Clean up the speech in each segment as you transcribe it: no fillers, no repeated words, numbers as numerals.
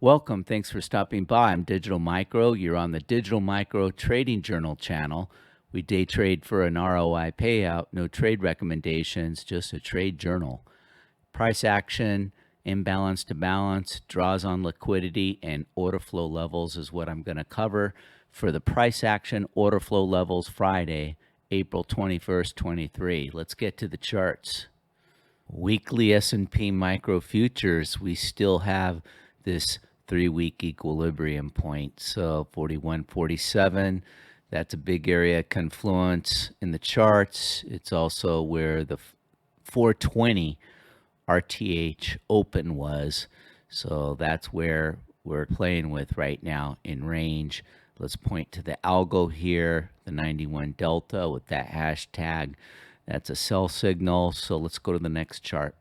Welcome. Thanks for stopping by. I'm Digital Micro. You're on the Digital Micro Trading Journal channel. We day trade for an ROI payout, no trade recommendations, just a trade journal. Price action, imbalance to balance, draws on liquidity, and order flow levels is what I'm going to cover for the price action order flow levels Friday, April 21st, 23. Let's get to the charts. Weekly S&P Micro Futures, we still have this 3-week equilibrium point. So 41.47, that's a big area confluence in the charts. It's also where the 420 RTH open was. So that's where we're playing with right now in range. Let's point to the algo here, the 91 delta with that hashtag. That's a sell signal. So let's go to the next chart.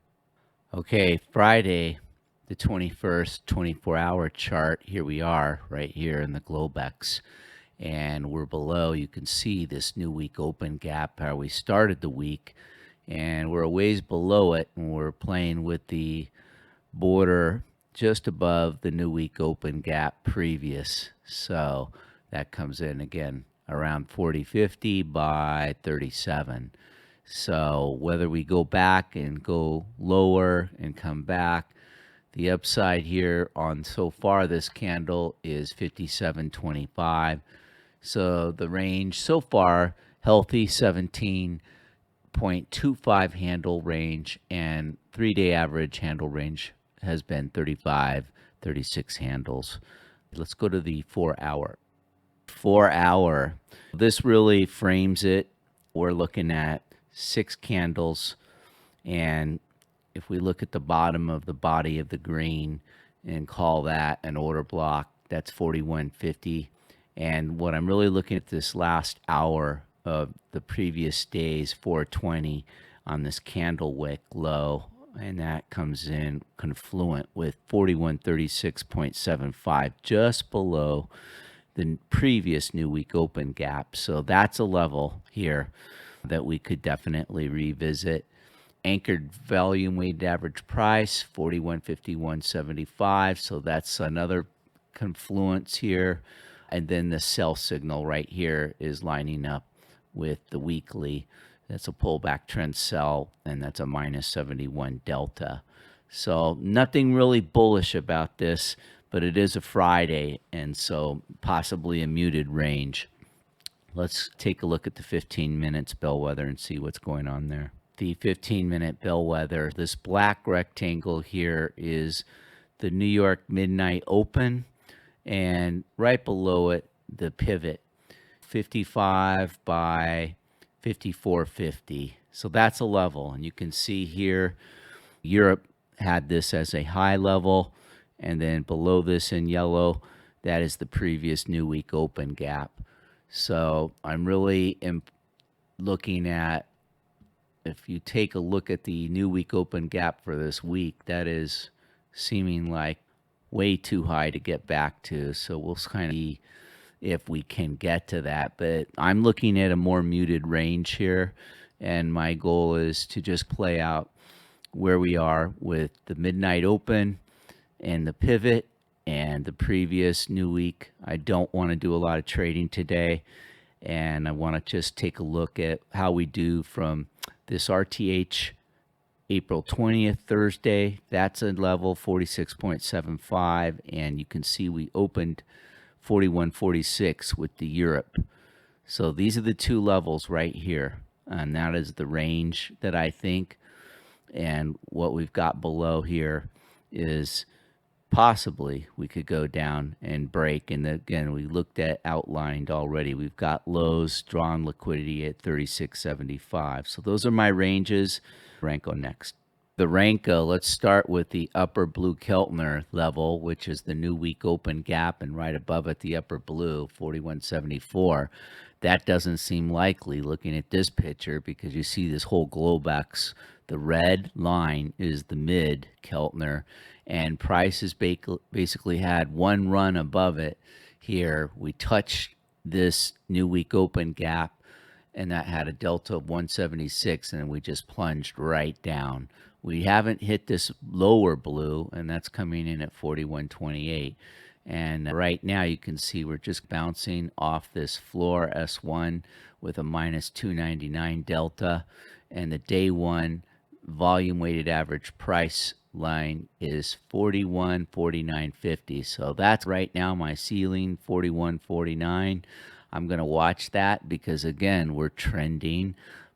Okay, Friday, the 21st 24-hour chart. Here we are right here in the Globex, and we're below. You can see this new week open gap, how we started the week, and we're a ways below it, and we're playing with the border just above the new week open gap previous. So that comes in again around 40.50 by 37. So whether we go back and go lower and come back, the upside here on so far this candle is 57.25. So the range so far, healthy 17.25 handle range, and 3-day average handle range has been 35, 36 handles. Let's go to the 4-hour. 4-hour, this really frames it. We're looking at 6 candles, and if we look at the bottom of the body of the green and call that an order block, that's 41.50. And what I'm really looking at this last hour of the previous days, 420 on this candle wick low, and that comes in confluent with 4136.75, just below the previous new week open gap. So that's a level here that we could definitely revisit. Anchored volume weighted average price 41.51.75, so that's another confluence here. And then the sell signal right here is lining up with the weekly. That's a pullback trend sell, and that's a minus 71 delta. So nothing really bullish about this, but it is a Friday, and so possibly a muted range. Let's take a look at the 15 minutes Bellwether and see what's going on there. The 15-minute Bellwether, this black rectangle here is the New York midnight open, and right below it, the pivot, 55 by 54.50. So that's a level, and you can see here, Europe had this as a high level, and then below this in yellow, that is the previous new week open gap. So I'm really looking at, if you take a look at the new week open gap for this week, that is seeming like way too high to get back to. So we'll kind of see if we can get to that. But I'm looking at a more muted range here, and my goal is to just play out where we are with the midnight open and the pivot and the previous new week. I don't want to do a lot of trading today, and I want to just take a look at how we do from this RTH April 20th, Thursday. That's a level 46.75, and you can see we opened 41.46 with the Europe. So these are the two levels right here, and that is the range that I think. And what we've got below here is possibly we could go down and break. And again, we looked at outlined already. We've got lows, drawn liquidity at 36.75. So those are my ranges. Ranka next. The Ranka, let's start with the upper blue Keltner level, which is the new week open gap, and right above it, the upper blue, 41.74. That doesn't seem likely looking at this picture, because you see this whole Globex. The red line is the mid Keltner, and price has basically had one run above it here. We touched this new week open gap, and that had a delta of 176, and we just plunged right down We haven't hit this lower blue, and that's coming in at 41.28. And right now you can see we're just bouncing off this floor S1 with a minus 299 delta. And the day one volume weighted average price line is 41.49.50. So that's right now my ceiling, 41.49. I'm going to watch that because, again, we're trending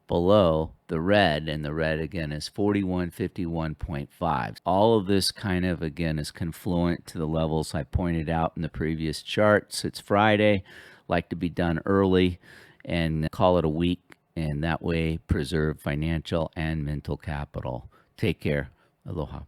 below the red, and the red again is 41.51.5. All of this kind of again is confluent to the levels I pointed out in the previous charts. It's Friday, like to be done early and call it a week, and that way preserve financial and mental capital. Take care. Aloha.